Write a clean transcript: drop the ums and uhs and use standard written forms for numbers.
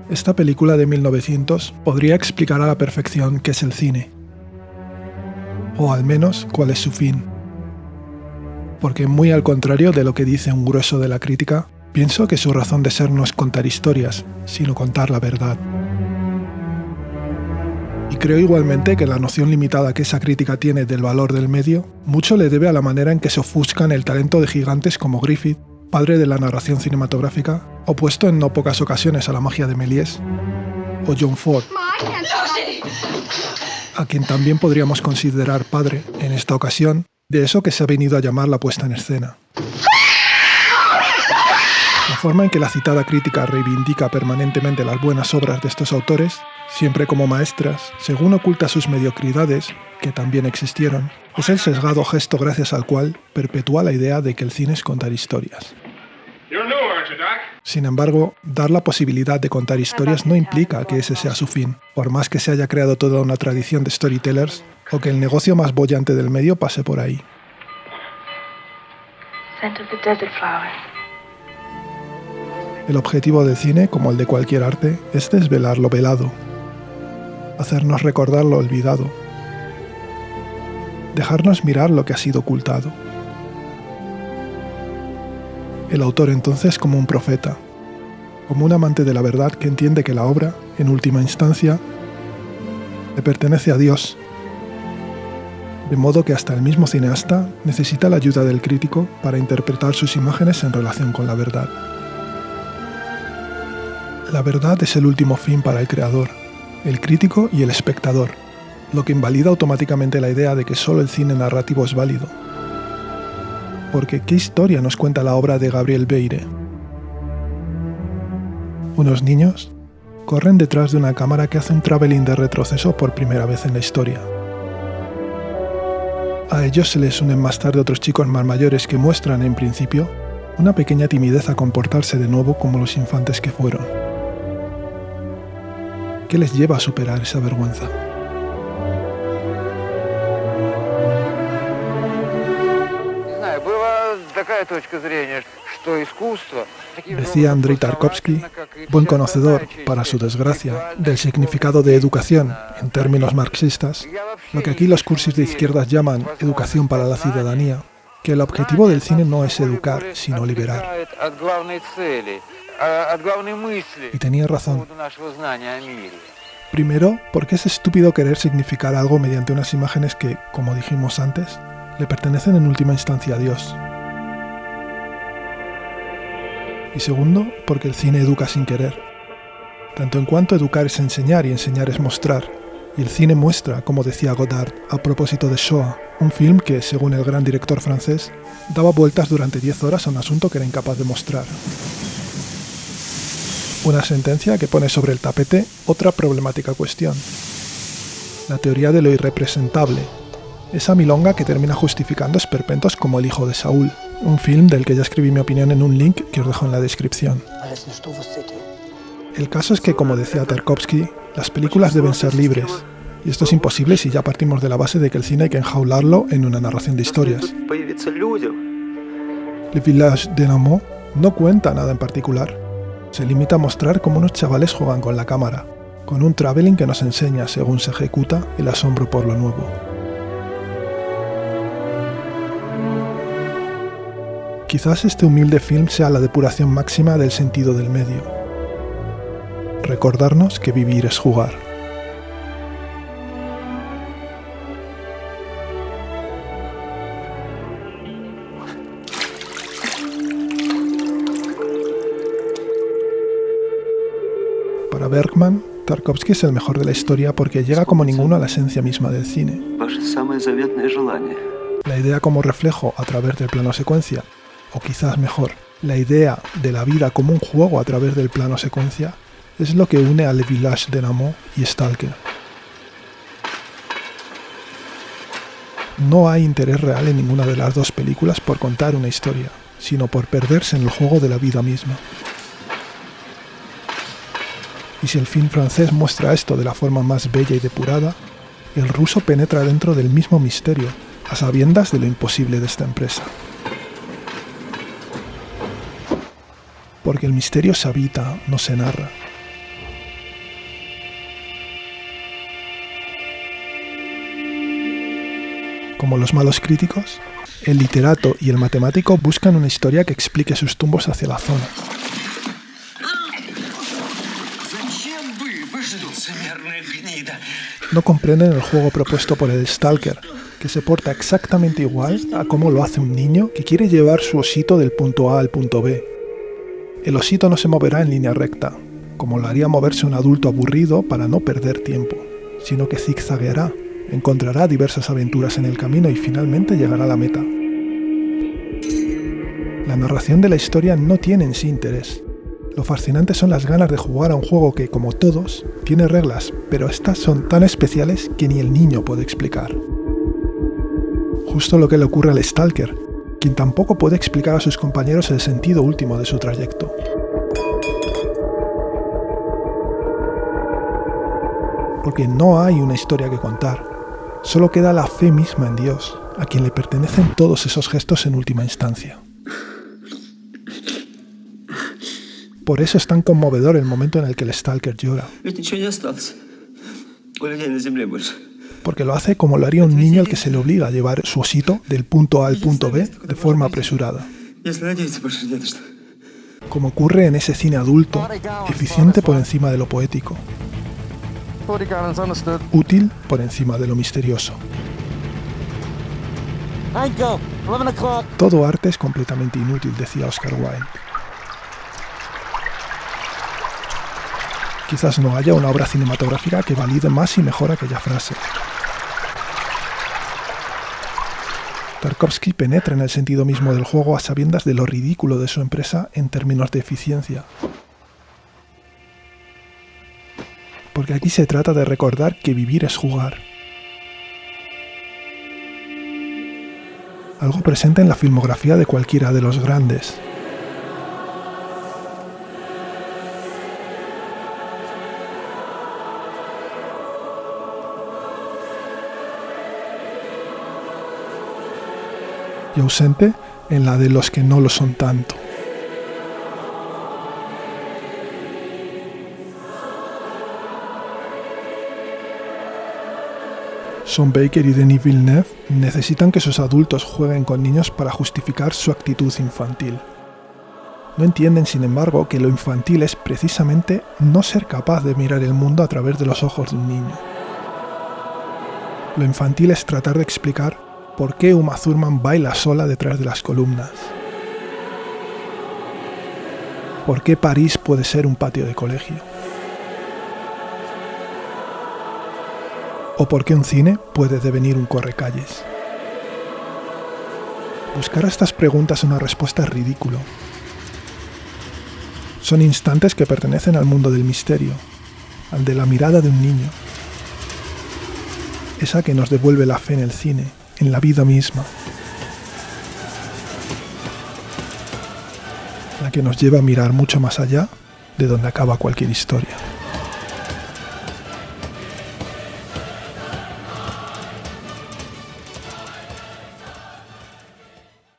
Esta película de 1900 podría explicar a la perfección qué es el cine, o al menos cuál es su fin. Porque muy al contrario de lo que dice un grueso de la crítica, pienso que su razón de ser no es contar historias, sino contar la verdad. Y creo igualmente que la noción limitada que esa crítica tiene del valor del medio, mucho le debe a la manera en que se ofuscan el talento de gigantes como Griffith, padre de la narración cinematográfica, opuesto en no pocas ocasiones a la magia de Méliès, o John Ford, a quien también podríamos considerar padre, en esta ocasión, de eso que se ha venido a llamar la puesta en escena. La forma en que la citada crítica reivindica permanentemente las buenas obras de estos autores, siempre como maestras, según oculta sus mediocridades, que también existieron, es el sesgado gesto gracias al cual perpetúa la idea de que el cine es contar historias. Sin embargo, dar la posibilidad de contar historias no implica que ese sea su fin, por más que se haya creado toda una tradición de storytellers o que el negocio más boyante del medio pase por ahí. El objetivo del cine, como el de cualquier arte, es desvelar lo velado, hacernos recordar lo olvidado, dejarnos mirar lo que ha sido ocultado. El autor entonces como un profeta, como un amante de la verdad que entiende que la obra, en última instancia, le pertenece a Dios, de modo que hasta el mismo cineasta necesita la ayuda del crítico para interpretar sus imágenes en relación con la verdad. La verdad es el último fin para el creador, el crítico y el espectador, lo que invalida automáticamente la idea de que solo el cine narrativo es válido. Porque ¿qué historia nos cuenta la obra de Gabriel Beyre? Unos niños corren detrás de una cámara que hace un traveling de retroceso por primera vez en la historia. A ellos se les unen más tarde otros chicos más mayores que muestran, en principio, una pequeña timidez a comportarse de nuevo como los infantes que fueron. ¿Qué les lleva a superar esa vergüenza? Decía Andrei Tarkovsky, buen conocedor, para su desgracia, del significado de educación en términos marxistas, lo que aquí los cursis de izquierdas llaman educación para la ciudadanía, que el objetivo del cine no es educar, sino liberar. Y tenía razón. Primero, porque es estúpido querer significar algo mediante unas imágenes que, como dijimos antes, le pertenecen en última instancia a Dios. Y segundo, porque el cine educa sin querer. Tanto en cuanto educar es enseñar y enseñar es mostrar. Y el cine muestra, como decía Godard, a propósito de Shoah, un film que, según el gran director francés, daba vueltas durante 10 horas a un asunto que era incapaz de mostrar. Una sentencia que pone sobre el tapete otra problemática cuestión. La teoría de lo irrepresentable. Esa milonga que termina justificando esperpentos como El hijo de Saúl, un film del que ya escribí mi opinión en un link que os dejo en la descripción. El caso es que, como decía Tarkovsky, las películas deben ser libres, y esto es imposible si ya partimos de la base de que el cine hay que enjaularlo en una narración de historias. Le Village de Namo no cuenta nada en particular. Se limita a mostrar cómo unos chavales juegan con la cámara, con un traveling que nos enseña, según se ejecuta, el asombro por lo nuevo. Quizás este humilde film sea la depuración máxima del sentido del medio. Recordarnos que vivir es jugar. Para Bergman, Tarkovsky es el mejor de la historia porque llega como ninguno a la esencia misma del cine. La idea como reflejo a través del plano secuencia, o quizás mejor, la idea de la vida como un juego a través del plano secuencia, es lo que une a Le Village de Namo y Stalker. No hay interés real en ninguna de las dos películas por contar una historia, sino por perderse en el juego de la vida misma. Y si el film francés muestra esto de la forma más bella y depurada, el ruso penetra dentro del mismo misterio, a sabiendas de lo imposible de esta empresa. Porque el misterio se habita, no se narra. Como los malos críticos, el literato y el matemático buscan una historia que explique sus tumbos hacia la zona. No comprenden el juego propuesto por el Stalker, que se porta exactamente igual a cómo lo hace un niño que quiere llevar su osito del punto A al punto B. El osito no se moverá en línea recta, como lo haría moverse un adulto aburrido para no perder tiempo, sino que zigzagueará, encontrará diversas aventuras en el camino y finalmente llegará a la meta. La narración de la historia no tiene en sí interés. Lo fascinante son las ganas de jugar a un juego que, como todos, tiene reglas, pero estas son tan especiales que ni el niño puede explicar. Justo lo que le ocurre al Stalker, quien tampoco puede explicar a sus compañeros el sentido último de su trayecto. Porque no hay una historia que contar, solo queda la fe misma en Dios, a quien le pertenecen todos esos gestos en última instancia. Por eso es tan conmovedor el momento en el que el Stalker llora. Porque lo hace como lo haría un niño al que se le obliga a llevar su osito del punto A al punto B de forma apresurada. Como ocurre en ese cine adulto, eficiente por encima de lo poético, útil por encima de lo misterioso. Todo arte es completamente inútil, decía Oscar Wilde. Quizás no haya una obra cinematográfica que valide más y mejor aquella frase. Tarkovsky penetra en el sentido mismo del juego a sabiendas de lo ridículo de su empresa en términos de eficiencia. Porque aquí se trata de recordar que vivir es jugar. Algo presente en la filmografía de cualquiera de los grandes. Y ausente en la de los que no lo son tanto. Sean Baker y Denis Villeneuve necesitan que sus adultos jueguen con niños para justificar su actitud infantil. No entienden, sin embargo, que lo infantil es precisamente no ser capaz de mirar el mundo a través de los ojos de un niño. Lo infantil es tratar de explicar ¿por qué Uma Thurman baila sola detrás de las columnas? ¿Por qué París puede ser un patio de colegio? ¿O por qué un cine puede devenir un correcalles? Buscar a estas preguntas una respuesta es ridículo. Son instantes que pertenecen al mundo del misterio, al de la mirada de un niño. Esa que nos devuelve la fe en el cine, en la vida misma, la que nos lleva a mirar mucho más allá de donde acaba cualquier historia.